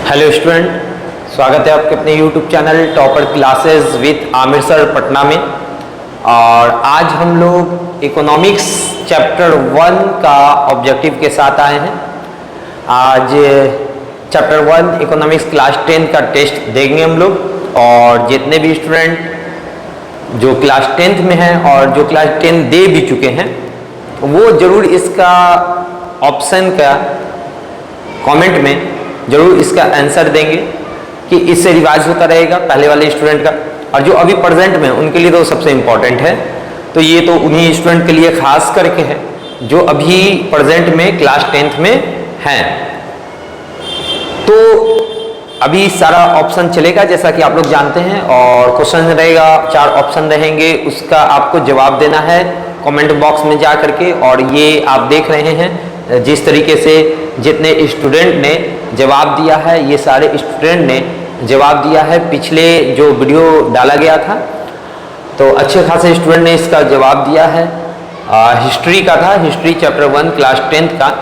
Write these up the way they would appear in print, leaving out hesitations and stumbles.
Hello student, स्वागत है आपके अपने YouTube channel topper classes with Aamir sir Patna में। और आज हम लोग इकोनॉमिक्स चैप्टर 1 का ऑब्जेक्टिव के साथ आए हैं। आज चैप्टर 1 इकोनॉमिक्स क्लास 10 का टेस्ट देंगे हम लोग। और जितने भी स्टूडेंट जो क्लास 10th में हैं और जो क्लास 10 दे भी चुके हैं वो ज़रूर इसका ऑप्शन का कमेंट में जरूर इसका आंसर देंगे कि इससे रिवाइज होता रहेगा पहले वाले स्टूडेंट का। और जो अभी प्रेजेंट में उनके लिए तो सबसे इम्पोर्टेंट है, तो ये तो उन्हीं स्टूडेंट के लिए खास करके है जो अभी प्रेजेंट में क्लास 10th में हैं। तो अभी सारा ऑप्शन चलेगा जैसा कि आप लोग जानते हैं, और क्वेश्चन रहेगा, 4 ऑप्शन रहेंगे, उसका आपको जवाब देना है कमेंट बॉक्स में जा करके। और ये आप देख रहे हैं जिस तरीके से जितने स्टूडेंट ने जवाब दिया है, ये सारे स्टूडेंट ने जवाब दिया है। पिछले जो वीडियो डाला गया था तो अच्छे खासे स्टूडेंट ने इसका जवाब दिया है। हिस्ट्री का था, हिस्ट्री चैप्टर 1 क्लास 10th का,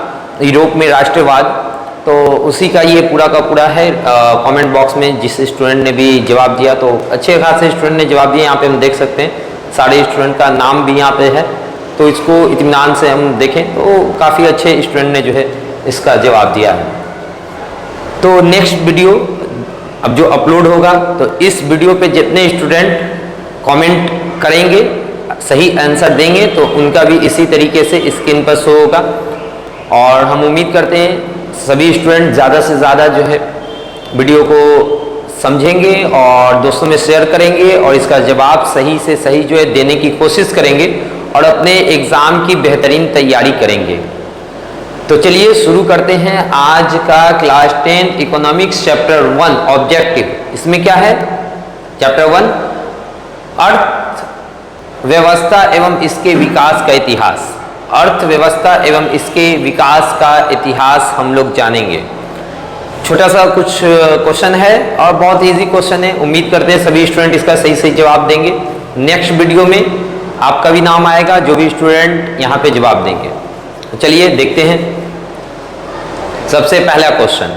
यूरोप में राष्ट्रवाद, तो उसी का ये पूरा का पूरा है। कमेंट बॉक्स में जिस स्टूडेंट ने भी जवाब दिया, तो अच्छे खासे स्टूडेंट ने जवाब दिया। यहाँ पे हम देख सकते हैं सारे स्टूडेंट का नाम भी यहाँ पे है, तो इसको इत्मीनान से हम देखें तो काफ़ी अच्छे स्टूडेंट ने जो है इसका जवाब दिया है। तो नेक्स्ट वीडियो अब जो अपलोड होगा, तो इस वीडियो पे जितने स्टूडेंट कमेंट करेंगे, सही आंसर देंगे, तो उनका भी इसी तरीके से स्क्रीन पर शो होगा। और हम उम्मीद करते हैं सभी स्टूडेंट ज़्यादा से ज़्यादा जो है वीडियो को समझेंगे और दोस्तों में शेयर करेंगे और इसका जवाब सही से सही जो है देने की कोशिश करेंगे और अपने एग्ज़ाम की बेहतरीन तैयारी करेंगे। तो चलिए शुरू करते हैं आज का क्लास 10 इकोनॉमिक्स चैप्टर 1 ऑब्जेक्टिव। इसमें क्या है? चैप्टर 1 अर्थव्यवस्था एवं इसके विकास का इतिहास। अर्थव्यवस्था एवं इसके विकास का इतिहास हम लोग जानेंगे। छोटा सा कुछ क्वेश्चन है और बहुत इजी क्वेश्चन है। उम्मीद करते हैं सभी स्टूडेंट इसका सही सही जवाब देंगे। नेक्स्ट वीडियो में आपका भी नाम आएगा जो भी स्टूडेंट यहाँ पे जवाब देंगे। तो चलिए देखते हैं। सबसे पहला क्वेश्चन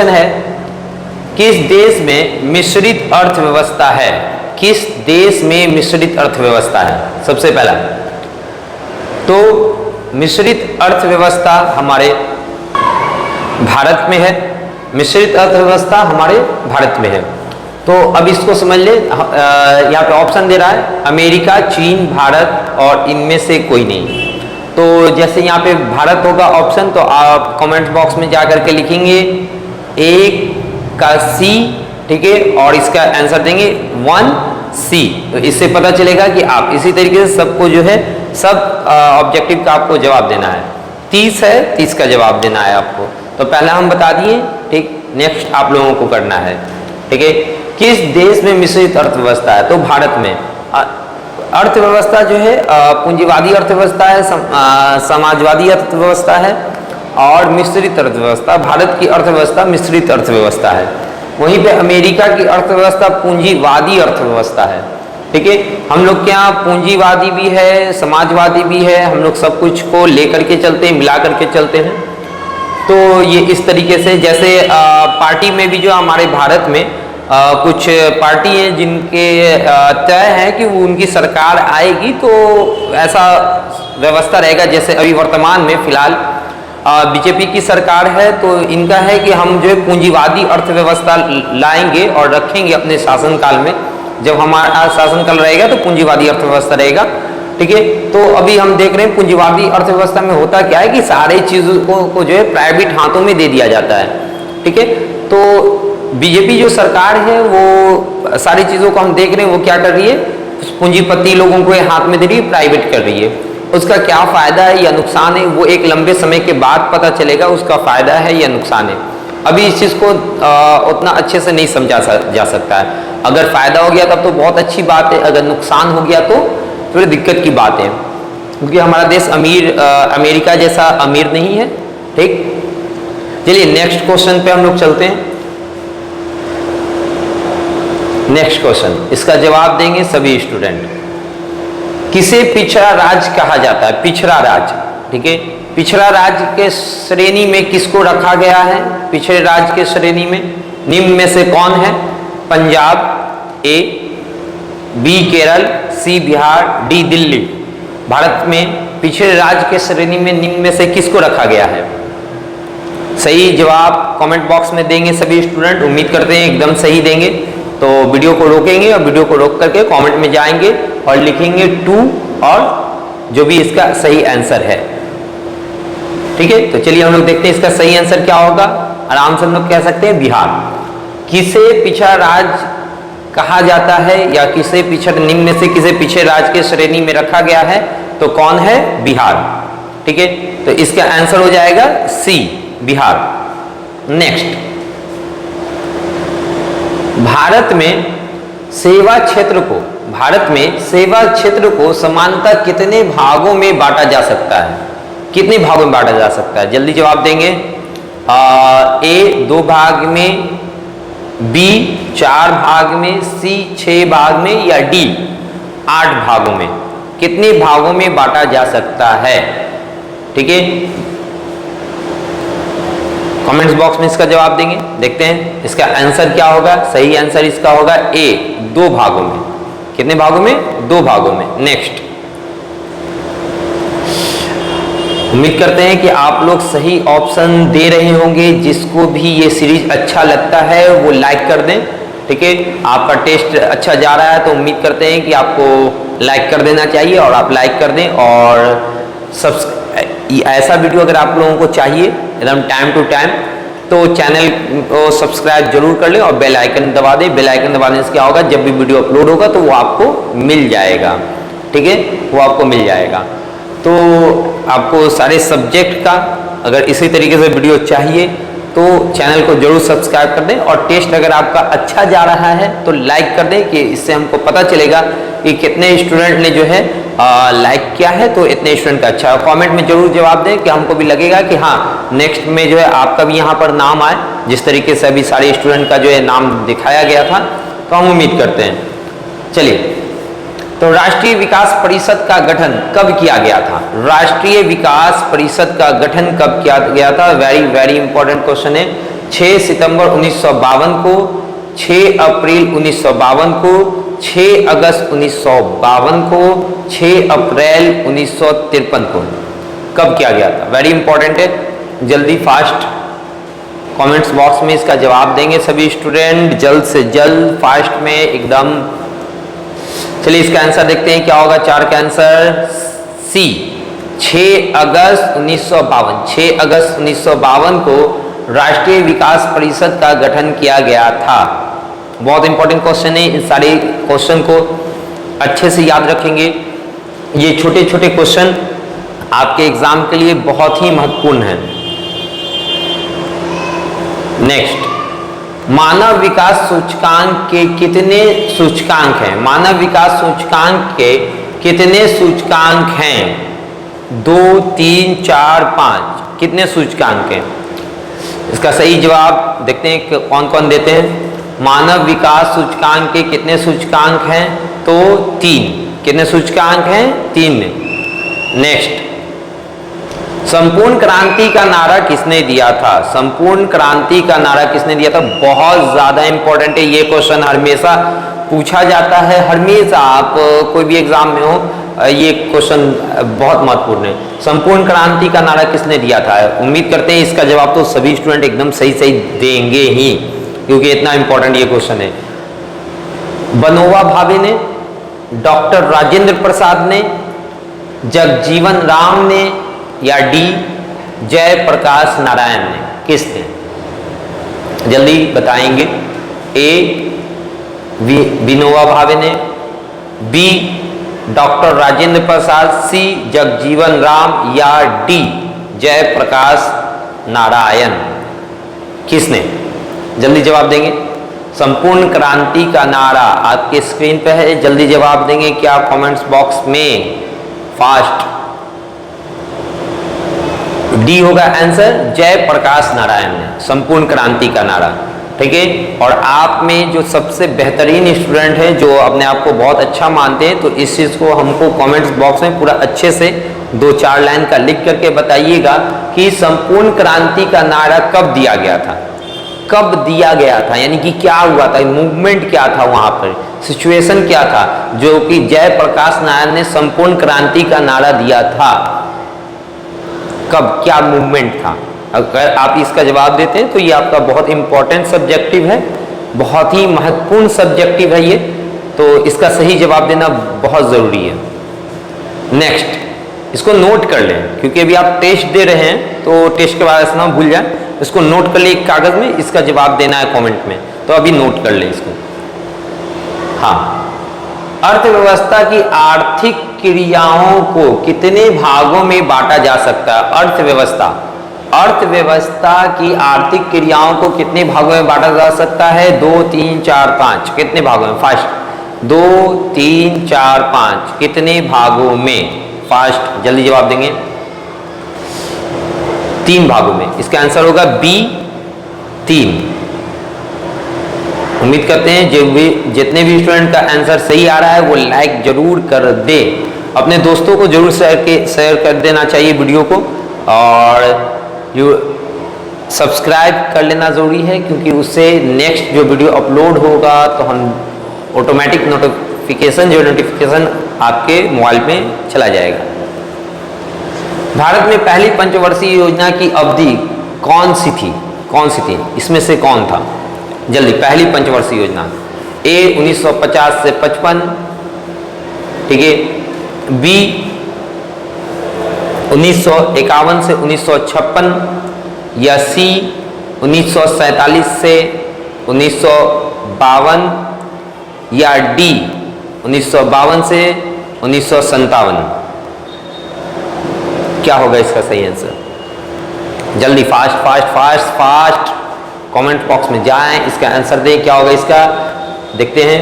है, किस देश में मिश्रित अर्थव्यवस्था है? किस देश में मिश्रित अर्थव्यवस्था है? सबसे पहला तो मिश्रित अर्थव्यवस्था हमारे भारत में है। मिश्रित अर्थव्यवस्था हमारे भारत में है। तो अब इसको समझ ले, यहाँ पे ऑप्शन दे रहा है अमेरिका, चीन, भारत और इनमें से कोई नहीं। तो जैसे यहाँ पे भारत होगा ऑप्शन, तो आप कमेंट बॉक्स में जा करके लिखेंगे एक का सी, ठीक है, और इसका आंसर देंगे 1C। तो इससे पता चलेगा कि आप इसी तरीके से सबको जो है सब ऑब्जेक्टिव का आपको जवाब देना है। 30 है, 30 का जवाब देना है आपको। तो पहला हम बता दिए, ठीक। नेक्स्ट आप लोगों को करना है, ठीक है। किस देश में मिश्रित अर्थव्यवस्था है? तो भारत में अर्थव्यवस्था जो है पूंजीवादी अर्थव्यवस्था है, समाजवादी अर्थव्यवस्था है और मिश्रित अर्थव्यवस्था। भारत की अर्थव्यवस्था मिश्रित अर्थव्यवस्था है। वहीं पे अमेरिका की अर्थव्यवस्था पूंजीवादी अर्थव्यवस्था है, ठीक है। हम लोग के यहाँ पूंजीवादी भी है, समाजवादी भी है, हम लोग सब कुछ को लेकर के चलते हैं, मिला करके चलते हैं। तो ये इस तरीके से, जैसे पार्टी में भी जो हमारे भारत में कुछ पार्टी हैं जिनके तय है कि वो उनकी सरकार आएगी तो ऐसा व्यवस्था रहेगा। जैसे अभी वर्तमान में फिलहाल बीजेपी की सरकार है, तो इनका है कि हम जो है पूंजीवादी अर्थव्यवस्था लाएंगे और रखेंगे अपने शासनकाल में। जब हमारा शासनकाल रहेगा तो पूंजीवादी अर्थव्यवस्था रहेगा, ठीक है। तो अभी हम देख रहे हैं पूंजीवादी अर्थव्यवस्था में होता क्या है कि सारी चीज़ों को जो है प्राइवेट हाथों में दे दिया जाता है, ठीक है। तो बीजेपी जो सरकार है वो सारी चीज़ों को हम देख रहे हैं, वो क्या कर रही है, पूंजीपति लोगों को हाथ में दे रही है, प्राइवेट कर रही है। उसका क्या फ़ायदा है या नुकसान है वो एक लंबे समय के बाद पता चलेगा, उसका फ़ायदा है या नुकसान है। अभी इस चीज़ को उतना अच्छे से नहीं समझा जा सकता है। अगर फ़ायदा हो गया तब तो बहुत अच्छी बात है, अगर नुकसान हो गया तो फिर दिक्कत की बात है, क्योंकि हमारा देश अमेरिका जैसा अमीर नहीं है, ठीक। चलिए नेक्स्ट क्वेश्चन पे हम लोग चलते हैं। नेक्स्ट क्वेश्चन, इसका जवाब देंगे सभी स्टूडेंट। किसे पिछड़ा राज्य कहा जाता है? पिछड़ा राज्य, ठीक है। पिछड़ा राज्य के श्रेणी में किसको रखा गया है? पिछड़े राज्य के श्रेणी में निम्न में से कौन है? पंजाब, ए, बी केरल, सी बिहार, डी दिल्ली। भारत में पिछड़े राज्य के श्रेणी में निम्न में से किसको रखा गया है? सही जवाब कमेंट बॉक्स में देंगे सभी स्टूडेंट, उम्मीद करते हैं एकदम सही देंगे। तो वीडियो को रोकेंगे और वीडियो को रोक करके कमेंट में जाएंगे और लिखेंगे 2 और जो भी इसका सही आंसर है। ठीक है, तो चलिए हम लोग देखते हैं इसका सही आंसर क्या होगा। आराम से हम लोग कह सकते हैं बिहार। किसे पिछड़ा राज्य कहा जाता है या किसे निम्न में से किसे पिछड़े राज्य के श्रेणी में रखा गया है? तो कौन है? बिहार। ठीक है, तो इसका आंसर हो जाएगा सी, बिहार। नेक्स्ट, भारत में सेवा क्षेत्र को समानतः कितने भागों में बांटा जा सकता है? कितने भागों में बांटा जा सकता है? जल्दी जवाब देंगे। ए 2 भाग में, बी 4 भाग में, सी 6 भाग में या डी 8 भागों में। कितने भागों में बांटा जा सकता है? ठीक है, कमेंट्स बॉक्स में इसका जवाब देंगे। देखते हैं इसका आंसर क्या होगा। सही आंसर इसका होगा ए, 2 भागों में। कितने भागों में? 2 भागों में। नेक्स्ट, उम्मीद करते हैं कि आप लोग सही ऑप्शन दे रहे होंगे। जिसको भी ये सीरीज अच्छा लगता है वो लाइक कर दें। ठीक है, आपका टेस्ट अच्छा जा रहा है तो उम्मीद करते हैं कि आपको लाइक कर देना चाहिए और आप लाइक कर दें। और ऐसा वीडियो अगर आप लोगों को चाहिए एकदम टाइम टू टाइम तो चैनल को सब्सक्राइब जरूर कर लें और बेल आइकन दबा दें। बेल आइकन दबाने से क्या होगा, जब भी वीडियो अपलोड होगा तो वो आपको मिल जाएगा। ठीक है, वो आपको मिल जाएगा। तो आपको सारे सब्जेक्ट का अगर इसी तरीके से वीडियो चाहिए तो चैनल को जरूर सब्सक्राइब कर दें। और टेस्ट अगर आपका अच्छा जा रहा है तो लाइक कर दें कि इससे हमको पता चलेगा कि कितने स्टूडेंट ने जो है लाइक किया है। तो इतने स्टूडेंट का अच्छा, कमेंट में जरूर जवाब दें कि हमको भी लगेगा कि हाँ नेक्स्ट में जो है आपका भी यहाँ पर नाम आए। जिस तरीके से अभी सारे स्टूडेंट का जो है नाम दिखाया गया था तो हम उम्मीद करते हैं। चलिए, तो राष्ट्रीय विकास परिषद का गठन कब किया गया था? राष्ट्रीय विकास परिषद का गठन कब किया गया था? वेरी इंपॉर्टेंट क्वेश्चन है। 6 सितंबर 1952 को, 6 अप्रैल 1952 को, 6 अगस्त 1952 को, 6 अप्रैल 1953 को कब किया गया था? वेरी इंपॉर्टेंट है, जल्दी फास्ट कमेंट्स बॉक्स में इसका जवाब देंगे सभी स्टूडेंट, जल्द से जल्द फास्ट में एकदम। चलिए इसका आंसर देखते हैं क्या होगा। 4 का आंसर सी, 6 अगस्त 1952। 6 अगस्त 1952 को राष्ट्रीय विकास परिषद का गठन किया गया था। बहुत इंपॉर्टेंट क्वेश्चन है, इन सारे क्वेश्चन को अच्छे से याद रखेंगे। ये छोटे छोटे क्वेश्चन आपके एग्जाम के लिए बहुत ही महत्वपूर्ण है। नेक्स्ट, मानव विकास सूचकांक के कितने सूचकांक हैं? मानव विकास सूचकांक के कितने सूचकांक हैं? 2, 3, 4, 5 कितने सूचकांक हैं? इसका सही जवाब देखते हैं कि कौन कौन देते हैं। मानव विकास सूचकांक के कितने सूचकांक हैं? तो 3। कितने सूचकांक हैं? 3। नेक्स्ट, संपूर्ण क्रांति का नारा किसने दिया था? संपूर्ण क्रांति का नारा किसने दिया था? बहुत ज्यादा इंपॉर्टेंट है ये क्वेश्चन, हमेशा पूछा जाता है। हमेशा आप कोई भी एग्जाम में हो ये क्वेश्चन बहुत महत्वपूर्ण है। संपूर्ण क्रांति का नारा किसने दिया था? उम्मीद करते हैं इसका जवाब तो सभी स्टूडेंट एकदम सही सही देंगे ही, क्योंकि इतना इंपॉर्टेंट ये क्वेश्चन है। विनोबा भावे ने, डॉक्टर राजेंद्र प्रसाद ने, जगजीवन राम ने या डी जयप्रकाश नारायण ने? किसने? जल्दी बताएंगे। ए विनोबा भावे ने, बी डॉक्टर राजेंद्र प्रसाद, सी जगजीवन राम या डी जयप्रकाश नारायण? किसने? जल्दी जवाब देंगे। संपूर्ण क्रांति का नारा आपके स्क्रीन पे है, जल्दी जवाब देंगे क्या कमेंट्स बॉक्स में? फास्ट। डी होगा आंसर, जयप्रकाश नारायण ने संपूर्ण क्रांति का नारा। ठीक है, और आप में जो सबसे बेहतरीन स्टूडेंट हैं जो अपने आप को बहुत अच्छा मानते हैं तो इस चीज़ को हमको कमेंट्स बॉक्स में पूरा अच्छे से 2-4 लाइन का लिख करके बताइएगा कि संपूर्ण क्रांति का नारा कब दिया गया था, कब दिया गया था, यानी कि क्या हुआ था, मूवमेंट क्या था, वहां पर सिचुएशन क्या था जो कि जयप्रकाश नारायण ने संपूर्ण क्रांति का नारा दिया था, कब, क्या मूवमेंट था। अगर आप इसका जवाब देते हैं तो ये आपका बहुत इंपॉर्टेंट सब्जेक्टिव है, बहुत ही महत्वपूर्ण सब्जेक्टिव है ये, तो इसका सही जवाब देना बहुत जरूरी है। नेक्स्ट, इसको नोट कर लें क्योंकि अभी आप टेस्ट दे रहे हैं तो टेस्ट के बाद ऐसा ना भूल जाए, इसको नोट कर ले एक कागज में, इसका जवाब देना है कमेंट में, तो अभी नोट कर ले इसको। हाँ, अर्थव्यवस्था की आर्थिक क्रियाओं को कितने भागों में बांटा जा सकता है। अर्थव्यवस्था की आर्थिक क्रियाओं को कितने भागों में बांटा जा सकता है, 2, 3, 4, 5, कितने भागों में, फास्ट, 2, 3, 4, 5, कितने भागों में, फास्ट जल्दी जवाब देंगे, 3 भागों में। इसका आंसर होगा बी, 3। उम्मीद करते हैं जितने भी स्टूडेंट का आंसर सही आ रहा है वो लाइक जरूर कर दे, अपने दोस्तों को जरूर शेयर कर देना चाहिए वीडियो को, और सब्सक्राइब कर लेना जरूरी है क्योंकि उससे नेक्स्ट जो वीडियो अपलोड होगा तो हम ऑटोमेटिक नोटिफिकेशन आपके मोबाइल में चला जाएगा। भारत में पहली पंचवर्षीय योजना की अवधि कौन सी थी, इसमें से कौन था, जल्दी, पहली पंचवर्षीय योजना, ए 1950 से 55, ठीक है, बी 1951 से 1956, या सी 1947 से 1952, या डी 1952 से 1957। क्या होगा इसका सही आंसर, जल्दी, फास्ट कमेंट बॉक्स में जाएं, इसका आंसर दें, क्या होगा इसका, देखते हैं,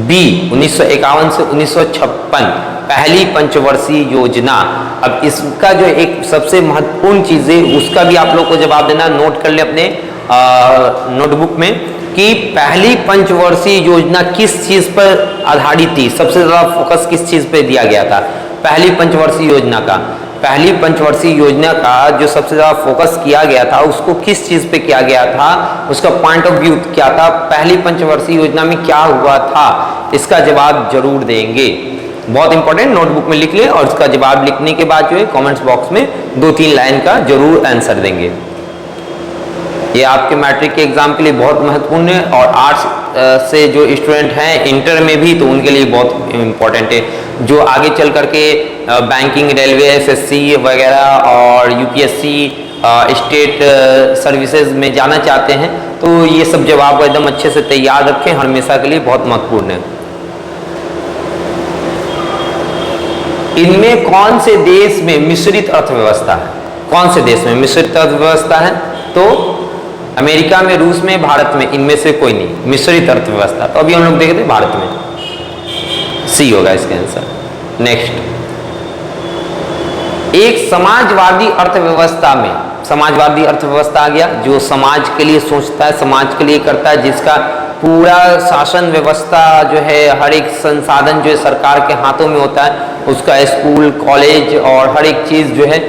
बी 1951 से 1956 पहली पंचवर्षीय योजना। अब इसका जो एक सबसे महत्वपूर्ण चीज है उसका भी आप लोग को जवाब देना, नोट कर ले अपने नोटबुक में कि पहली पंचवर्षीय योजना किस चीज पर आधारित थी, सबसे ज्यादा फोकस किस चीज पे दिया गया था। पहली पंचवर्षीय योजना का जो सबसे ज्यादा फोकस किया गया था उसको किस चीज पे किया गया था, उसका पॉइंट ऑफ व्यू क्या था, पहली पंचवर्षीय योजना में क्या हुआ था, इसका जवाब जरूर देंगे। बहुत इंपॉर्टेंट, नोटबुक में लिख लें और इसका जवाब लिखने के बाद जो है कमेंट्स बॉक्स में 2-3 लाइन का जरूर आंसर देंगे। ये आपके मैट्रिक के एग्जाम के लिए बहुत महत्वपूर्ण है, और आर्ट्स से जो स्टूडेंट हैं इंटर में भी, तो उनके लिए बहुत इंपॉर्टेंट है, जो आगे चल करके बैंकिंग, रेलवे, एसएससी वगैरह और यूपीएससी, स्टेट सर्विसेज में जाना चाहते हैं, तो ये सब जवाब एकदम अच्छे से तैयार रखें, हमेशा के लिए बहुत महत्वपूर्ण है। इनमें कौन से देश में मिश्रित अर्थव्यवस्था है, कौन से देश में मिश्रित अर्थव्यवस्था है, तो अमेरिका में, रूस में, भारत में, इनमें से कोई नहीं, मिश्रित अर्थव्यवस्था। तो अभी हम लोग देखते हैं भारत में, सी होगा इसका आंसर। नेक्स्ट, एक समाजवादी अर्थव्यवस्था में, समाजवादी अर्थव्यवस्था आ गया, जो समाज के लिए सोचता है, समाज के लिए करता है, जिसका पूरा शासन व्यवस्था जो है, हर एक संसाधन जो है सरकार के हाथों में होता है, उसका स्कूल, कॉलेज और हर एक चीज जो है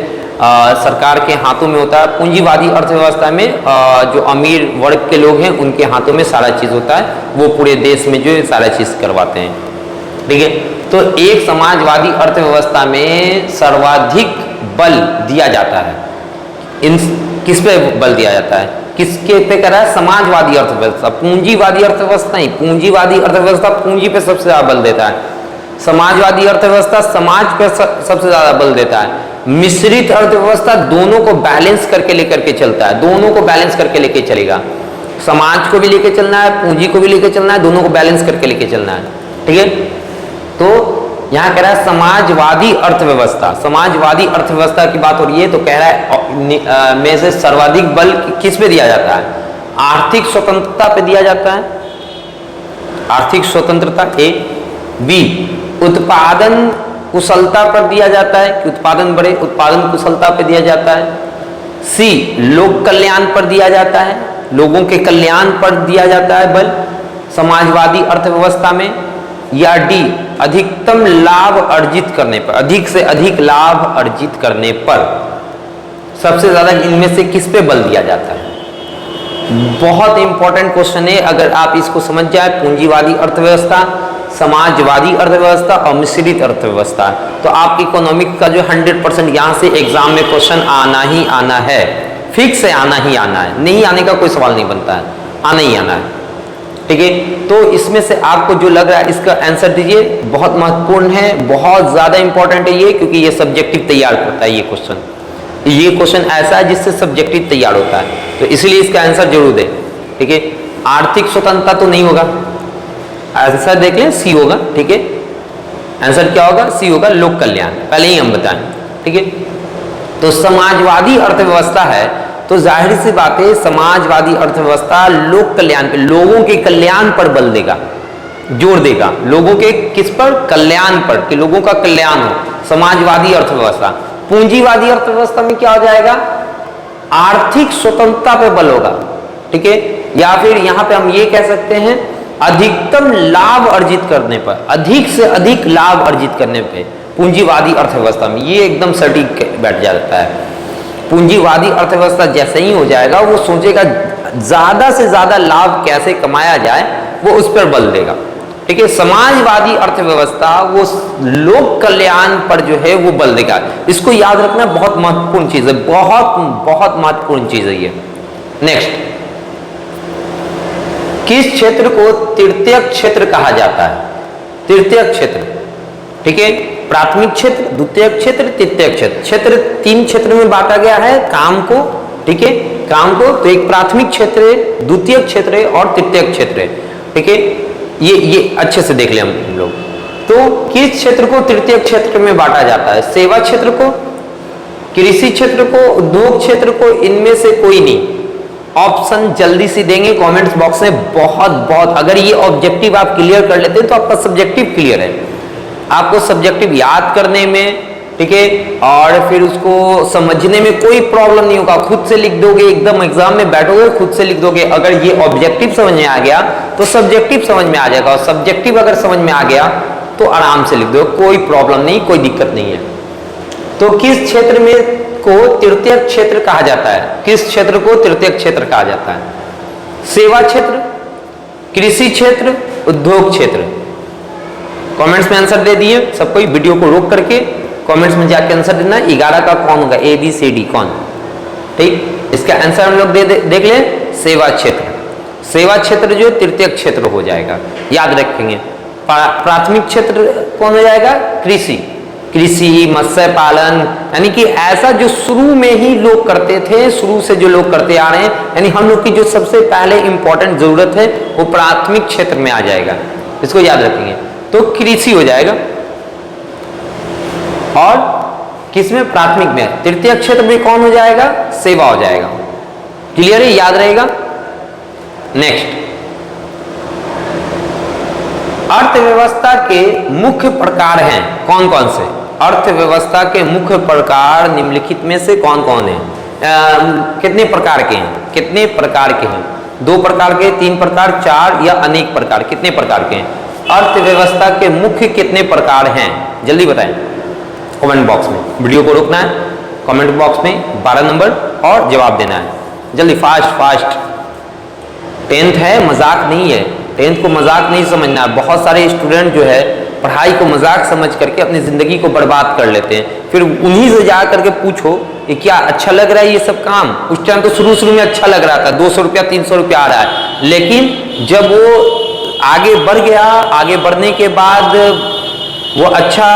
सरकार के हाथों में होता है। पूंजीवादी अर्थव्यवस्था में जो अमीर वर्ग के लोग हैं उनके हाथों में सारा चीज होता है, वो पूरे देश में जो है सारा चीज करवाते हैं, ठीक है। तो एक समाजवादी अर्थव्यवस्था में सर्वाधिक बल दिया जाता है, इन किस पे बल दिया जाता है, किसके पे करा है, समाजवादी अर्थव्यवस्था। पूंजीवादी अर्थव्यवस्था नहीं, पूंजीवादी अर्थव्यवस्था पूंजी पे सबसे ज्यादा बल देता है, समाजवादी अर्थव्यवस्था समाज पे सबसे ज्यादा बल देता है। मिश्रित अर्थव्यवस्था दोनों को बैलेंस करके लेकर के चलता है, दोनों को बैलेंस करके लेके चलेगा, समाज को भी लेके चलना है, पूंजी को भी लेके चलना है, दोनों को बैलेंस करके लेके चलना है, ठीक है। तो यहाँ कह रहा है समाजवादी अर्थव्यवस्था, समाजवादी अर्थव्यवस्था की बात हो रही है, तो कह रहा है में से सर्वाधिक बल किस पे दिया जाता है, आर्थिक स्वतंत्रता पे दिया जाता है, आर्थिक स्वतंत्रता, ए। बी, उत्पादन कुशलता पर दिया जाता है कि उत्पादन बढ़े, उत्पादन कुशलता पर दिया जाता है। सी, लोक कल्याण पर दिया जाता है, लोगों के कल्याण पर दिया जाता है बल समाजवादी अर्थव्यवस्था में। या डी, अधिकतम लाभ अर्जित करने पर, अधिक से अधिक लाभ अर्जित करने पर सबसे ज्यादा इनमें से किस पे बल दिया जाता है? बहुत इंपॉर्टेंट क्वेश्चन है। अगर आप इसको समझ जाए, पूंजीवादी अर्थव्यवस्था, समाजवादी अर्थव्यवस्था और मिश्रित अर्थव्यवस्था, तो आप इकोनॉमिक्स का जो 100% यहाँ से एग्जाम में क्वेश्चन आना ही आना है, फिक्स है, आना ही आना है, नहीं आने का कोई सवाल नहीं बनता है, आना ही आना है। ठीक है, तो इसमें से आपको जो लग रहा है इसका आंसर दीजिए। बहुत महत्वपूर्ण है, बहुत ज्यादा इंपॉर्टेंट है ये, क्योंकि ये सब्जेक्टिव तैयार करता है। ये क्वेश्चन ऐसा है जिससे सब्जेक्टिव तैयार होता है, तो इसलिए इसका आंसर जरूर दें। ठीक है, आर्थिक स्वतंत्रता तो नहीं होगा, आंसर देख लें, सी होगा। ठीक है, आंसर क्या होगा? सी होगा, लोक कल्याण, पहले ही हम बताएं। ठीक है, तो समाजवादी अर्थव्यवस्था है, तो जाहिर सी बात है समाजवादी अर्थव्यवस्था लोक कल्याण पे, लोगों के कल्याण पर बल देगा, जोर देगा। लोगों के किस पर? कल्याण पर, कि लोगों का कल्याण हो, समाजवादी अर्थव्यवस्था। पूंजीवादी अर्थव्यवस्था में क्या हो जाएगा? आर्थिक स्वतंत्रता पे बल होगा। ठीक है, या फिर यहां पे हम ये कह सकते हैं अधिकतम लाभ अर्जित करने पर, अधिक से अधिक लाभ अर्जित करने पे पूंजीवादी अर्थव्यवस्था में, ये एकदम सटीक बैठ जाता है। पूंजीवादी अर्थव्यवस्था जैसे ही हो जाएगा, वो सोचेगा ज्यादा से ज्यादा लाभ कैसे कमाया जाए, वो उस पर बल देगा। ठीक है, समाजवादी अर्थव्यवस्था वो लोक कल्याण पर जो है वो बल देगा। इसको याद रखना बहुत महत्वपूर्ण चीज है, बहुत बहुत महत्वपूर्ण चीज है ये। नेक्स्ट, किस क्षेत्र को तृतीय क्षेत्र कहा जाता है? तृतीय क्षेत्र, ठीक है, प्राथमिक क्षेत्र, द्वितीय क्षेत्र, तृतीय क्षेत्र। क्षेत्र 3 क्षेत्र में बांटा गया है काम को। ठीक है, काम को, तो एक प्राथमिक क्षेत्र है, द्वितीय क्षेत्र है और तृतीय क्षेत्र है। ठीक है, ये अच्छे से देख ले हम लोग। तो किस क्षेत्र को तृतीय क्षेत्र में बांटा जाता है? सेवा क्षेत्र को, कृषि क्षेत्र को, उद्योग क्षेत्र को, इनमें से कोई नहीं। ऑप्शन जल्दी से देंगे कमेंट्स बॉक्स में, बहुत। अगर ये ऑब्जेक्टिव आप क्लियर कर लेते हैं तो आपका सब्जेक्टिव क्लियर है। आपको सब्जेक्टिव याद करने में, ठीक है, और फिर उसको समझने में कोई प्रॉब्लम नहीं होगा। खुद से लिख दोगे, एकदम एग्जाम में बैठोगे खुद से लिख दोगे। अगर ये ऑब्जेक्टिव समझ में आ गया तो सब्जेक्टिव समझ में आ जाएगा, और सब्जेक्टिव अगर समझ में आ गया तो आराम से लिख दो, कोई प्रॉब्लम नहीं, कोई दिक्कत नहीं है। तो किस क्षेत्र में को तृतीय क्षेत्र कहा जाता है? किस क्षेत्र को तृतीय क्षेत्र कहा जाता है? सेवा क्षेत्र, कृषि क्षेत्र, उद्योग क्षेत्र। कमेंट्स में आंसर दे दिए सब कोई, वीडियो को रोक करके कमेंट्स में जाके आंसर देना। 11 का कौन होगा? ABCD कौन? ठीक, इसका आंसर हम लोग देख लें, सेवा क्षेत्र। सेवा क्षेत्र जो तृतीय क्षेत्र हो जाएगा, याद रखेंगे। प्राथमिक क्षेत्र कौन हो जाएगा? कृषि, मत्स्य पालन, यानी कि ऐसा जो शुरू में ही लोग करते थे, शुरू से जो लोग करते आ रहे हैं, यानी हम लोग की जो सबसे पहले इंपॉर्टेंट जरूरत है वो प्राथमिक क्षेत्र में आ जाएगा, इसको याद रखेंगे। तो कृषि हो जाएगा, और किसमें? प्राथमिक में। तृतीय क्षेत्र में कौन हो जाएगा? सेवा हो जाएगा। क्लियर है, याद रहेगा। नेक्स्ट, अर्थव्यवस्था के मुख्य प्रकार हैं कौन कौन से? अर्थव्यवस्था के मुख्य प्रकार निम्नलिखित में से कौन कौन है? कितने प्रकार के हैं? कितने प्रकार के हैं? 2 प्रकार के, 3 प्रकार, 4 या अनेक प्रकार? कितने प्रकार के हैं? अर्थव्यवस्था के मुख्य कितने प्रकार हैं? जल्दी बताएं कमेंट बॉक्स में। वीडियो को रोकना है, कमेंट बॉक्स में 12 नंबर और जवाब देना है, जल्दी, फास्ट। 10th है, मजाक नहीं है, 10th को मजाक नहीं समझना है। बहुत सारे स्टूडेंट जो है पढ़ाई को मजाक समझ करके अपनी जिंदगी को बर्बाद कर लेते हैं। फिर उन्हीं से जा करके पूछो ये क्या अच्छा लग रहा है ये सब काम? उस टाइम तो शुरू में अच्छा लग रहा था, 200 रुपया 300 रुपया आ रहा है, लेकिन जब वो आगे बढ़ गया, आगे बढ़ने के बाद वो अच्छा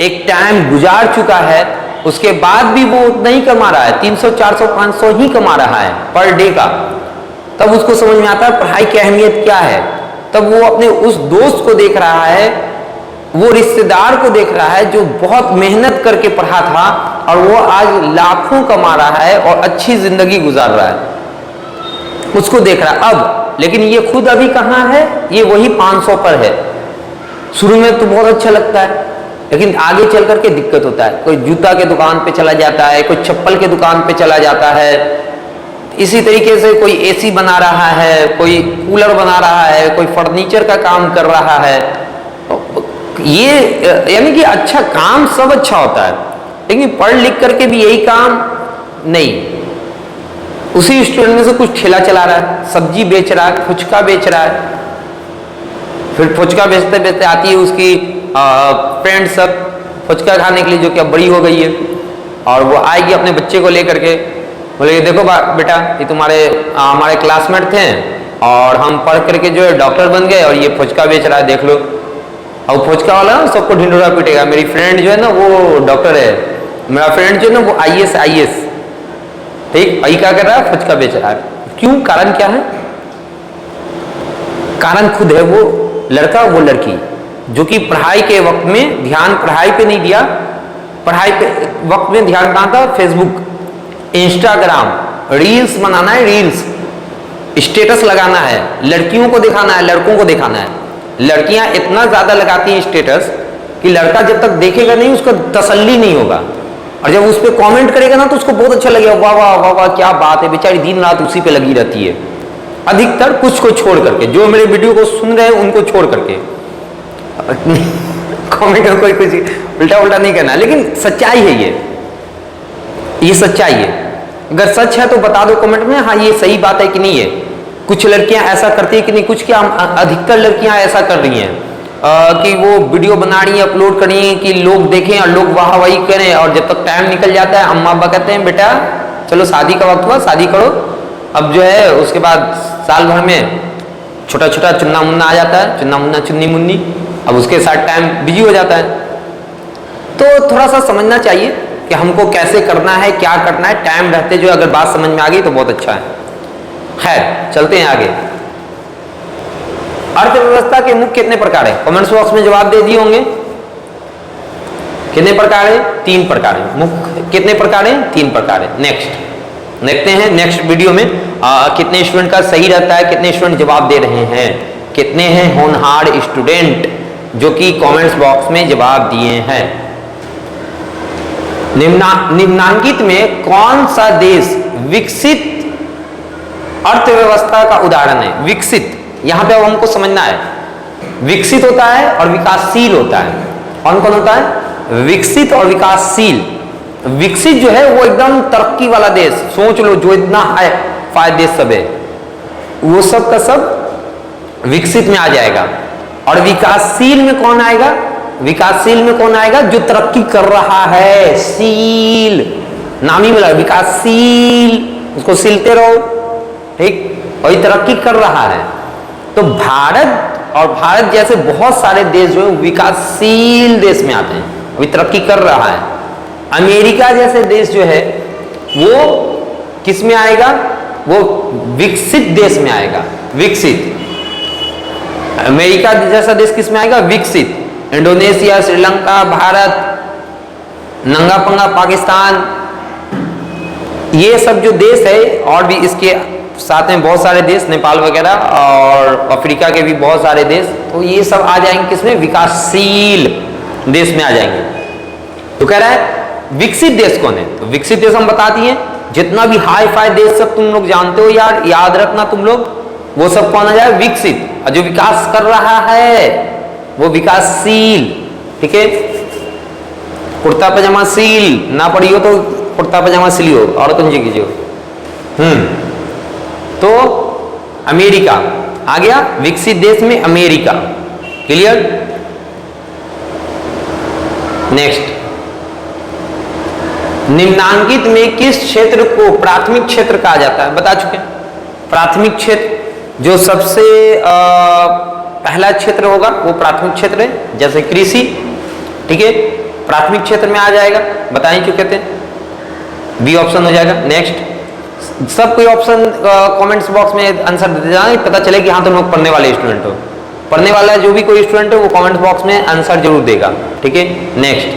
एक टाइम गुजार चुका है, उसके बाद भी वो उतना ही कमा रहा है, 300 400 500 ही कमा रहा है पर डे का, तब उसको समझ में आता है पढ़ाई की अहमियत क्या है। तब वो अपने उस दोस्त को देख रहा है, वो रिश्तेदार को देख रहा है जो बहुत मेहनत करके पढ़ा था और वो आज लाखों कमा रहा है और अच्छी जिंदगी गुजार रहा है, उसको देख रहा है अब। लेकिन ये खुद अभी कहाँ है? ये वही 500 पर है। शुरू में तो बहुत अच्छा लगता है, लेकिन आगे चल करके दिक्कत होता है। कोई जूता के दुकान पे चला जाता है, कोई चप्पल के दुकान पे चला जाता है, इसी तरीके से कोई एसी बना रहा है, कोई कूलर बना रहा है, कोई फर्नीचर का काम कर रहा है, ये यानी कि अच्छा काम सब अच्छा होता है, लेकिन पढ़ लिख करके भी यही काम नहीं। उसी स्टूडेंट में से कुछ ठेला चला रहा है, सब्जी बेच रहा है, फुचका बेच रहा है, फिर फुचका बेचते बेचते आती है उसकी फ्रेंड सब फुचका खाने के लिए, जो कि अब बड़ी हो गई है, और वो आएगी अपने बच्चे को लेकर के, बोले देखो बेटा ये तुम्हारे हमारे क्लासमेट थे और हम पढ़ करके जो है डॉक्टर बन गए और ये फुचका बेच रहा है, देख लो। और फुचका वाला ना सबको ढिंडोरा पीटेगा, मेरी फ्रेंड जो है ना वो डॉक्टर है, मेरा फ्रेंड जो है ना वो IAS, ठीक, वही क्या कर रहा है, फुचका बेच रहा है। क्यों? कारण क्या है? कारण खुद है वो लड़का वो लड़की जो कि पढ़ाई के वक्त में ध्यान पढ़ाई पे नहीं दिया, पढ़ाई पे वक्त में ध्यान कहाँ था? फेसबुक, इंस्टाग्राम, रील्स बनाना है, रील्स स्टेटस लगाना है, लड़कियों को दिखाना है, लड़कों को दिखाना है। लड़कियां इतना ज्यादा लगाती हैं स्टेटस कि लड़का जब तक देखेगा नहीं उसको तसल्ली नहीं होगा, और जब उस पर कॉमेंट करेगा ना तो उसको बहुत अच्छा लगेगा, वाह वाह वाह वाह क्या बात है, बेचारी दिन रात उसी पे लगी रहती है। अधिकतर कुछ को छोड़ करके, जो मेरे वीडियो को सुन रहे हैं उनको छोड़ करके कमेंट में कोई कुछ उल्टा उल्टा नहीं करना, लेकिन सच्चाई है ये सच्चाई है। अगर सच है तो बता दो कमेंट में, हाँ ये सही बात है कि नहीं है। कुछ लड़कियां ऐसा करती है कि नहीं, कुछ क्या अधिकतर लड़कियां ऐसा कर रही हैं कि वो वीडियो बना रही है, अपलोड कर रही है कि लोग देखें और लोग वाह वाही करें, और जब तक टाइम निकल जाता है अम्मा अब्बा कहते हैं बेटा चलो शादी का वक्त हुआ, शादी करो। अब जो है उसके बाद साल भर में छोटा छोटा चुन्ना मुन्ना आ जाता है, चुन्ना मुन्ना चुन्नी मुन्नी, अब उसके साथ टाइम बिजी हो जाता है। तो थोड़ा सा समझना चाहिए कि हमको कैसे करना है, क्या करना है, टाइम रहते जो अगर बात समझ में आ गई तो बहुत अच्छा है। खैर चलते हैं आगे। अर्थव्यवस्था के मुख्य कितने प्रकार है? कमेंट्स बॉक्स में जवाब दे दिए होंगे। कितने प्रकार है? 3 प्रकार है। मुख्य कितने प्रकार है? 3 प्रकार है। नेक्स्ट देखते हैं नेक्स्ट वीडियो में कितने स्टूडेंट का सही रहता है, कितने स्टूडेंट जवाब दे रहे हैं, कितने हैं होनहार स्टूडेंट जो कि कमेंट्स बॉक्स में जवाब दिए हैं। निम्नांकित में कौन सा देश विकसित अर्थव्यवस्था का उदाहरण है? विकसित, यहां पे अब हमको समझना है, विकसित होता है और विकासशील होता है। कौन कौन होता है? विकसित और विकासशील। विकसित जो है वो एकदम तरक्की वाला देश, सोच लो जो इतना हाई फाइव देश सब है, वो सब का सब विकसित में आ जाएगा। और विकासशील में कौन आएगा? विकासशील में कौन आएगा? जो तरक्की कर रहा है, शील नाम ही मिला, विकासशील, उसको सीलते रहो, ठीक, वही तरक्की कर रहा है। तो भारत और भारत जैसे बहुत सारे देश जो है विकासशील देश में आते हैं, अभी तरक्की कर रहा है। अमेरिका जैसे देश जो है वो किस में आएगा? वो विकसित देश में आएगा, विकसित। अमेरिका जैसा देश किस में आएगा? विकसित। इंडोनेशिया, श्रीलंका, भारत, नंगा पंगा पाकिस्तान, ये सब जो देश है, और भी इसके साथ में बहुत सारे देश, नेपाल वगैरह, और अफ्रीका के भी बहुत सारे देश, तो ये सब आ जाएंगे किसमें? विकासशील देश में आ जाएंगे। तो कह रहा है विकसित देश कौन है? तो विकसित देश हम बता दिए, जितना भी हाई फाई देश सब तुम लोग जानते हो यार, याद रखना तुम लोग, वो सब कौन आ जाए? विकसित। और जो विकास कर रहा है वो विकासशील, ठीक है। कुर्ता पजामा सील ना पड़ी हो तो कुर्ता पजामा सिली हो, और तुम जी कीजिए। तो अमेरिका आ गया विकसित देश में, अमेरिका, क्लियर। नेक्स्ट, निम्नांकित में किस क्षेत्र को प्राथमिक क्षेत्र कहा जाता है? बता चुके। प्राथमिक क्षेत्र जो सबसे पहला क्षेत्र होगा वो प्राथमिक क्षेत्र है, जैसे कृषि, ठीक है, प्राथमिक क्षेत्र में आ जाएगा, बता ही चुके थे, बी ऑप्शन हो जाएगा। नेक्स्ट, सब कोई ऑप्शन कमेंट्स बॉक्स में आंसर देते जाना, पता चले कि हाँ तुम लोग पढ़ने वाले स्टूडेंट हो। पढ़ने वाला जो भी कोई स्टूडेंट है वो कमेंट्स बॉक्स में आंसर जरूर देगा, ठीक है। नेक्स्ट,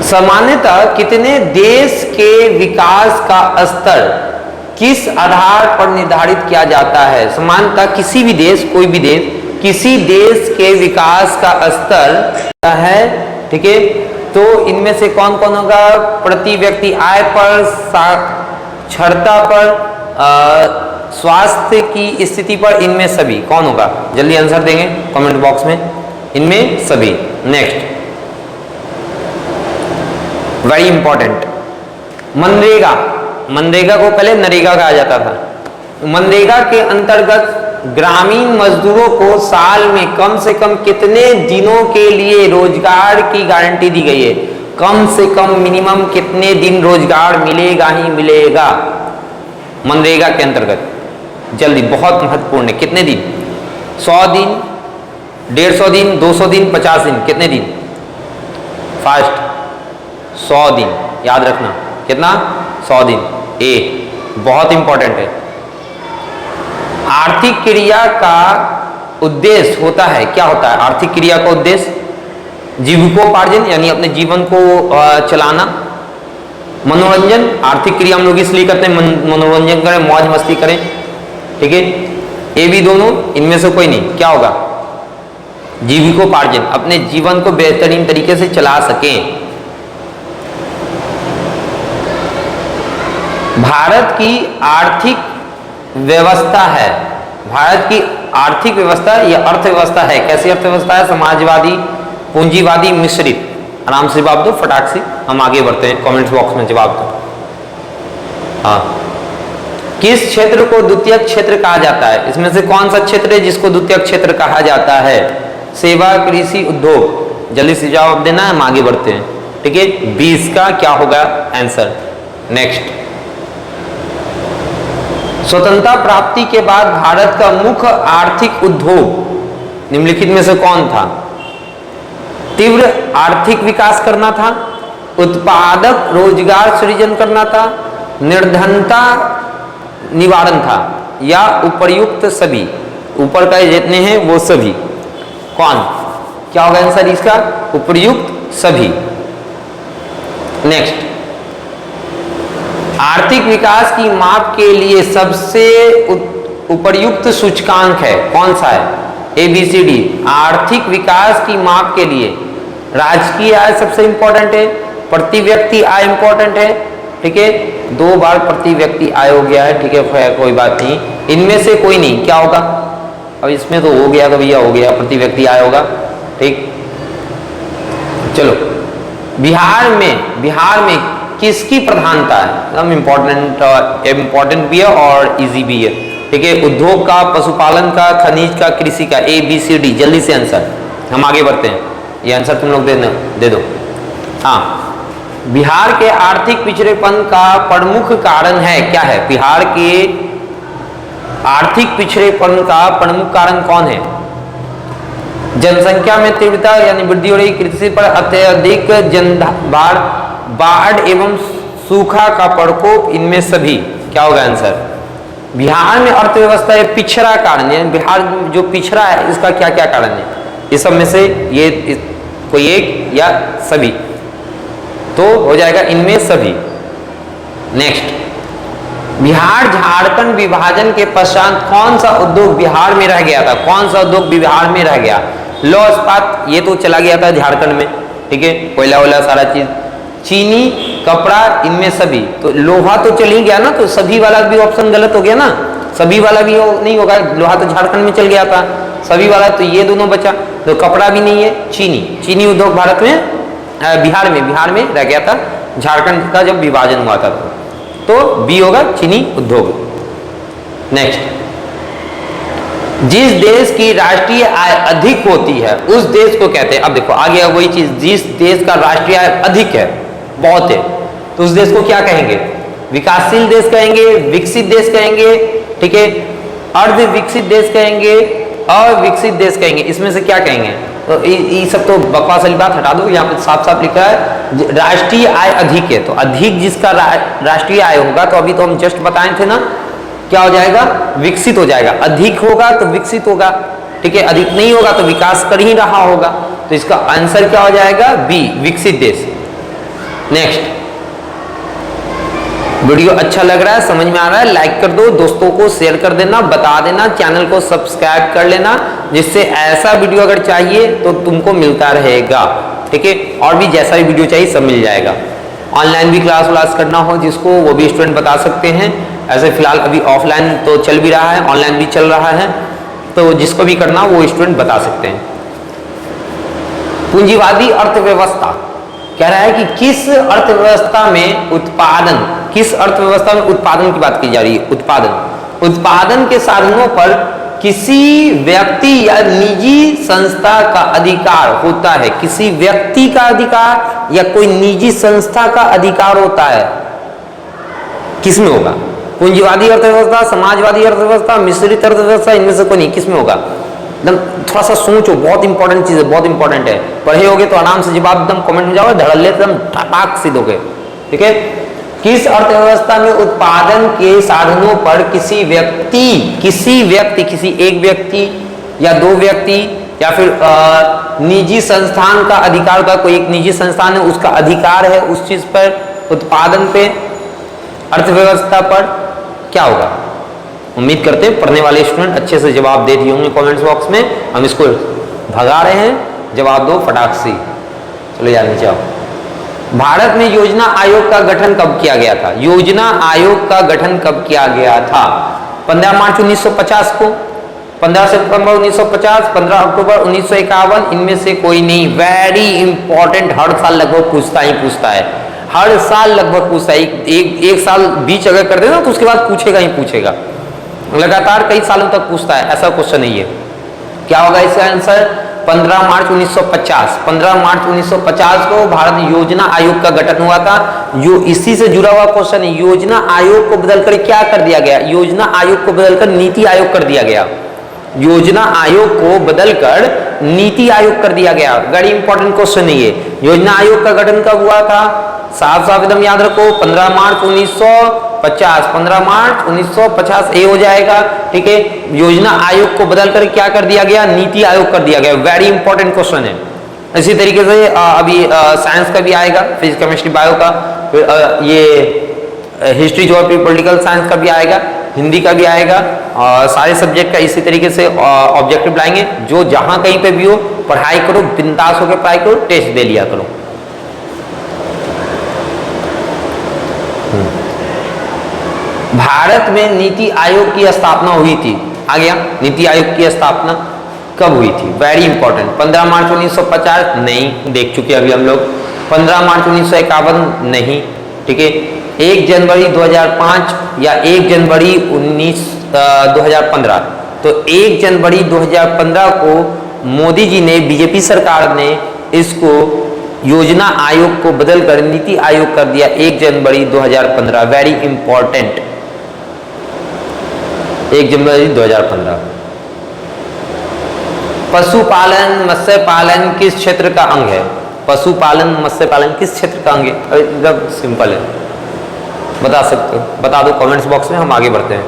सामान्यतः कितने देश के विकास का स्तर किस आधार पर निर्धारित किया जाता है? सामान्यतः किसी भी देश, कोई भी देश, किसी देश के विकास का स्तर है, ठीक है। तो इनमें से कौन कौन होगा? प्रति व्यक्ति आय पर, साक्षरता पर, स्वास्थ्य की स्थिति पर इनमें सभी कौन होगा? जल्दी आंसर देंगे कमेंट बॉक्स में, इनमें सभी। Next very important, MNREGA. MNREGA को पहले नरेगा कहा जाता था। मनरेगा के अंतर्गत ग्रामीण मजदूरों को साल में कम से कम कितने दिनों के लिए रोजगार की गारंटी दी गई है? कम से कम मिनिमम कितने दिन रोजगार मिलेगा ही मिलेगा मनरेगा के अंतर्गत? जल्दी, बहुत महत्वपूर्ण है। कितने दिन? 100 दिन, 150 दिन, 200 दिन, 50 दिन, कितने दिन? फास्ट, 100 दिन, याद रखना। कितना? 100 दिन। ए बहुत इंपॉर्टेंट है। आर्थिक क्रिया का उद्देश्य होता है, क्या होता है आर्थिक क्रिया का उद्देश्य? जीविकोपार्जन, यानी अपने जीवन को चलाना। मनोरंजन, आर्थिक क्रिया हम लोग इसलिए करते हैं मनोरंजन करें, मौज मस्ती करें, ठीक है। ए भी दोनों, इनमें से कोई नहीं, क्या होगा? जीविकोपार्जन, अपने जीवन को बेहतरीन तरीके से चला सकें। भारत की आर्थिक व्यवस्था है, भारत की आर्थिक व्यवस्था या अर्थव्यवस्था है, कैसी अर्थव्यवस्था है? समाजवादी, पूंजीवादी, मिश्रित? आराम से जवाब दो, फटाक से, हम आगे बढ़ते हैं, कमेंट्स बॉक्स में जवाब दो। हाँ, किस क्षेत्र को द्वितीयक क्षेत्र कहा जाता है? इसमें से कौन सा क्षेत्र है जिसको द्वितीयक क्षेत्र कहा जाता है? सेवा, कृषि, उद्योग? जल्दी से जवाब देना है, हम आगे बढ़ते हैं, ठीक है। 20 का क्या होगा आंसर? नेक्स्ट, स्वतंत्रता प्राप्ति के बाद भारत का मुख्य आर्थिक उद्योग निम्नलिखित में से कौन था? तीव्र आर्थिक विकास करना था, उत्पादक रोजगार सृजन करना था, निर्धनता निवारण था, या उपर्युक्त सभी? ऊपर का जितने हैं वो सभी, कौन? क्या होगा आंसर इसका? उपर्युक्त सभी। नेक्स्ट, आर्थिक विकास की माप के लिए सबसे उपर्युक्त सूचकांक है, कौन सा है? ABCD। आर्थिक विकास की माप के लिए राजकीय आय सबसे इंपॉर्टेंट है, प्रति व्यक्ति आय इंपॉर्टेंट है, ठीक है। 2 बार प्रति व्यक्ति आय हो गया है, ठीक है, कोई बात नहीं। इनमें से कोई नहीं, क्या होगा? अब इसमें तो हो गया, तो भैया हो गया, प्रति व्यक्ति आय होगा, ठीक। चलो, बिहार में किसकी प्रधानता है? एकदम इंपॉर्टेंट भी है और इजी भी है, ठीक है। उद्योग का, पशुपालन का, खनिज का, कृषि का? ABCD। जल्दी से आंसर, हम आगे बढ़ते हैं, ये आंसर तुम लोग दे दो। हाँ, बिहार के आर्थिक पिछड़ेपन का प्रमुख कारण है, क्या है? बिहार के आर्थिक पिछड़ेपन का प्रमुख कारण कौन है? जनसंख्या में तीव्रता यानी वृद्धि हो रही, कृषि पर अत्यधिक जनभार, बाढ़ एवं सूखा का प्रकोप, इनमें सभी? क्या होगा आंसर? बिहार में अर्थव्यवस्था है पिछड़ा कारण, यानी बिहार जो पिछड़ा है इसका क्या क्या कारण है? इस सब में से ये कोई एक या सभी? तो हो जाएगा इनमें सभी। नेक्स्ट, बिहार झारखंड विभाजन के पश्चात कौन सा उद्योग बिहार में रह गया था? कौन सा उद्योग बिहार में रह गया? लौह इस्पात, ये तो चला गया था झारखंड में, ठीक है, कोयला वोला सारा चीज। चीनी, कपड़ा, इनमें सभी? तो लोहा तो चल ही गया ना, तो सभी वाला भी ऑप्शन गलत हो गया ना, सभी वाला भी नहीं होगा, लोहा तो झारखंड में चल गया था, सभी वाला तो ये दोनों बचा, तो कपड़ा भी नहीं है। चीनी उद्योग भारत में, बिहार में रह गया था, झारखंड का जब विभाजन हुआ था, तो बी होगा चीनी उद्योग। नेक्स्ट, जिस देश की राष्ट्रीय आय अधिक होती है उस देश को कहते हैं, अब देखो आ गया वही चीज, जिस देश का राष्ट्रीय आय अधिक है, बहुत है, तो उस देश को क्या कहेंगे? विकासशील देश कहेंगे, विकसित देश कहेंगे, ठीक है, अर्ध विकसित देश कहेंगे, अविकसित देश कहेंगे, इसमें से क्या कहेंगे? तो ये सब तो बकवास वाली बात हटा दो, यहाँ पे साफ साफ लिखा है राष्ट्रीय आय अधिक है, तो अधिक जिसका राष्ट्रीय आय होगा, तो अभी तो हम जस्ट बताए थे ना, क्या हो जाएगा? विकसित हो जाएगा। अधिक होगा तो विकसित होगा, ठीक है, अधिक नहीं होगा तो विकास कर ही रहा होगा, तो इसका आंसर क्या हो जाएगा? बी, विकसित देश। नेक्स्ट, वीडियो अच्छा लग रहा है, समझ में आ रहा है, लाइक कर दो, दोस्तों को शेयर कर देना, बता देना, चैनल को सब्सक्राइब कर लेना, जिससे ऐसा वीडियो अगर चाहिए तो तुमको मिलता रहेगा, ठीक है। और भी जैसा भी वीडियो चाहिए सब मिल जाएगा। ऑनलाइन भी क्लास करना हो जिसको, वो भी स्टूडेंट बता सकते हैं, ऐसे फिलहाल अभी ऑफलाइन तो चल भी रहा है, ऑनलाइन भी चल रहा है, तो जिसको भी करना वो स्टूडेंट बता सकते हैं। पूंजीवादी अर्थव्यवस्था कह रहा है कि किस अर्थव्यवस्था में उत्पादन, किस अर्थव्यवस्था में उत्पादन की बात की जा रही है, उत्पादन के साधनों पर किसी व्यक्ति या निजी संस्था का अधिकार होता है। किसी व्यक्ति का अधिकार या कोई निजी संस्था का अधिकार होता है, किसमें होगा? पूंजीवादी अर्थव्यवस्था, समाजवादी अर्थव्यवस्था, मिश्रित अर्थव्यवस्था, इनमें से कोई नहीं, किसमें होगा? एकदम थोड़ा सा सोचो, बहुत इंपॉर्टेंट चीज है, बहुत इंपॉर्टेंट है। पढ़े होगे तो आराम से जवाब एकदम कमेंट में जाओगे, धड़ल्ले एकदम ठपाक से दोगे। ठीक है, किस अर्थव्यवस्था में उत्पादन के साधनों पर किसी एक व्यक्ति या दो व्यक्ति या फिर निजी संस्थान का अधिकार होता है। कोई एक निजी संस्थान है, उसका अधिकार है उस चीज पर, उत्पादन पे, अर्थव्यवस्था पर, क्या होगा? उम्मीद करते हैं पढ़ने वाले स्टूडेंट अच्छे से जवाब दे दिए होंगे कमेंट्स बॉक्स में। हम इसको भगा रहे हैं, जवाब दो फटाक से। चलो यार नीचे आओ। भारत में योजना आयोग का गठन कब किया गया था? योजना आयोग का गठन कब किया गया था? 15 मार्च 1950 को, 15 सितंबर 1950, 15 अक्टूबर 1951, इनमें से कोई नहीं। वेरी इंपॉर्टेंट, हर साल लगभग पूछता है, हर साल लगभग पूछता है। एक साल बीच अगर कर देना तो उसके बाद पूछेगा ही पूछेगा, लगातार कई सालों तक पूछता है, ऐसा क्वेश्चन नहीं है। क्या होगा इसका आंसर? 15 मार्च 1950। 15 मार्च 1950 को भारत योजना आयोग का गठन हुआ था। जो इसी से जुड़ा हुआ क्वेश्चन है। योजना आयोग को बदलकर क्या कर दिया गया? योजना आयोग को बदलकर नीति आयोग कर दिया गया। योजना आयोग को बदलकर नीति आयोग कर दिया गया। वेरी इंपॉर्टेंट क्वेश्चन है ये। योजना आयोग का गठन कब हुआ था? साफ साफ एकदम याद रखो, 15 मार्च 1950। 15 मार्च 1950 ए हो जाएगा। ठीक है, योजना आयोग को बदलकर क्या कर दिया गया? नीति आयोग कर दिया गया। वेरी इंपॉर्टेंट क्वेश्चन है। इसी तरीके से अभी साइंस का भी आएगा, फिजिक्स केमिस्ट्री बायो का, फिर ये हिस्ट्री ज्योग्राफी पॉलिटिकल साइंस का भी आएगा, हिंदी का भी आएगा, और सारे सब्जेक्ट का इसी तरीके से ऑब्जेक्टिव लाएंगे। जो जहां कहीं पे भी हो पढ़ाई करो, बिंदास होकर पढ़ाई करो, टेस्ट दे लिया करो। भारत में नीति आयोग की स्थापना हुई थी। आ गया, नीति आयोग की स्थापना कब हुई थी? Very important. 15 मार्च 1950 नहीं, देख चुके अभी हम लोग। 15 मार्च 1951 नहीं। ठीक है, 1 जनवरी 2005 या 1 जनवरी 2015। तो 1 जनवरी 2015 को मोदी जी ने, बीजेपी सरकार ने इसको योजना आयोग को बदलकर नीति आयोग कर दिया 1 जनवरी 2015। वेरी इंपॉर्टेंट, 1 जनवरी 2015। पशुपालन मत्स्य पालन किस क्षेत्र का अंग है? पशुपालन मत्स्य पालन किस क्षेत्र का अंग है? एकदम सिंपल है, बता सकते हो, बता दो कमेंट्स बॉक्स में, हम आगे बढ़ते हैं।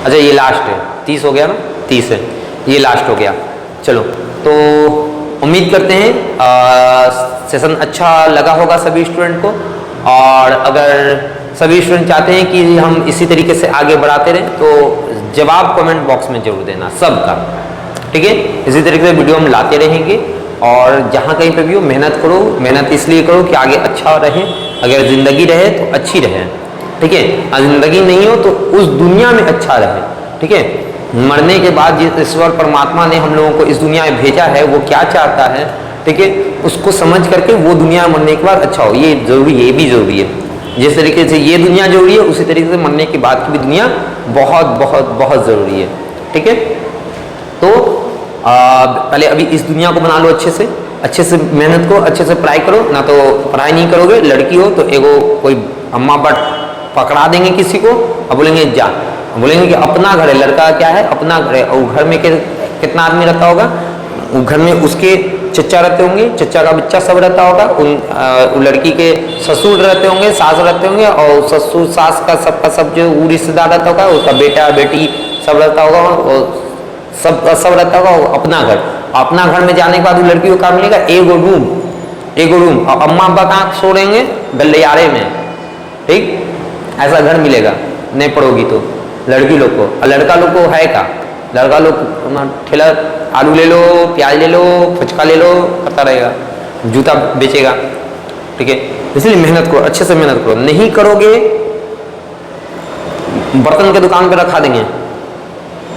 अच्छा ये लास्ट है, 30 हो गया ना? 30 है, ये लास्ट हो गया। चलो, तो उम्मीद करते हैं सेशन अच्छा लगा होगा सभी स्टूडेंट को। और अगर सभी स्टूडेंट चाहते हैं कि हम इसी तरीके से आगे बढ़ाते रहें तो जवाब कमेंट बॉक्स में जरूर देना सबका। ठीक है, इसी तरीके से वीडियो हम लाते रहेंगे। और जहाँ कहीं पे भी हो मेहनत करो, मेहनत इसलिए करो कि आगे अच्छा रहे। अगर ज़िंदगी रहे तो अच्छी रहे। ठीक है, ज़िंदगी नहीं हो तो उस दुनिया में अच्छा रहे। ठीक है, मरने के बाद जिस ईश्वर परमात्मा ने हम लोगों को इस दुनिया में भेजा है वो क्या चाहता है, ठीक है, उसको समझ करके वो दुनिया मरने के बाद अच्छा हो, ये जरूरी है, ये भी जरूरी है। जिस तरीके से ये दुनिया जरूरी है उसी तरीके से मरने के बाद की भी दुनिया बहुत बहुत बहुत ज़रूरी है। ठीक है, तो पहले अभी इस दुनिया को बना लो अच्छे से मेहनत करो, अच्छे से पढ़ाई करो। ना तो पढ़ाई नहीं करोगे, लड़की हो तो एगो कोई अम्मा बट पकड़ा देंगे किसी को और बोलेंगे जा, बोलेंगे कि अपना घर है। लड़का क्या है? अपना घर है। और घर में कितना आदमी रहता होगा? घर में उसके चचा रहते होंगे, चचा का बच्चा सब रहता होगा, उन लड़की के ससुर रहते होंगे, सास रहते होंगे, और ससुर सास का सबका सब जो वो रिश्तेदार रहता होगा, उसका बेटा बेटी सब रहता होगा, और सब रहता होगा। अपना घर में जाने के बाद लड़की को क्या मिलेगा? एगो रूम, और अम्मा अब्बा कहाँ सो रहेंगे? गलियारे में। ठीक, ऐसा घर मिलेगा नहीं पढ़ोगी तो लड़की लोग को। और लड़का लोग को है क्या? लड़का लोग ठेला आलू ले लो, प्याज ले लो, फुचका ले लो करता रहेगा, जूता बेचेगा। ठीक है, इसलिए मेहनत करो, अच्छे से मेहनत करो। नहीं करोगे बर्तन के दुकान पे रखा देंगे,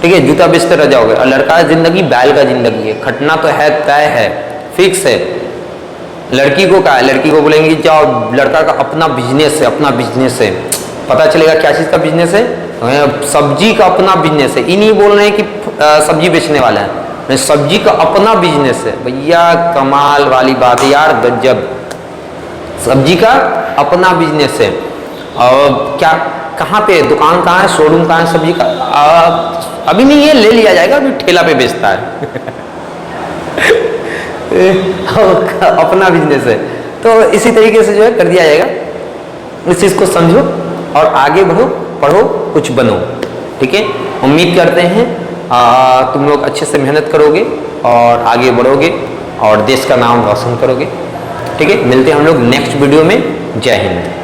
ठीक है, जूता बेचते रह जाओगे। और लड़का की जिंदगी बैल का जिंदगी है, खटना तो है, तय है, फिक्स है। लड़की को क्या है, लड़की को बोलेंगे जाओ, लड़का का अपना बिजनेस है, अपना बिजनेस है। पता चलेगा क्या चीज़ का बिजनेस है, सब्जी का अपना बिजनेस है। इन्हीं बोल रहे हैं कि सब्जी बेचने वाला है, सब्जी का अपना बिजनेस है। भैया कमाल वाली बात है यार, गजब, सब्जी का अपना बिजनेस है। और क्या, कहाँ पे दुकान, कहाँ है, शोरूम कहाँ है सब्जी का, अभी नहीं, ये ले लिया जाएगा, अभी ठेला पे बेचता है अपना बिजनेस है। तो इसी तरीके से जो है कर दिया जाएगा। इस चीज़ को समझो और आगे बढ़ो, पढ़ो, कुछ बनो, ठीक है। उम्मीद करते हैं तुम लोग अच्छे से मेहनत करोगे और आगे बढ़ोगे और देश का नाम रोशन करोगे, ठीक है। मिलते हैं हम लोग नेक्स्ट वीडियो में। जय हिंद।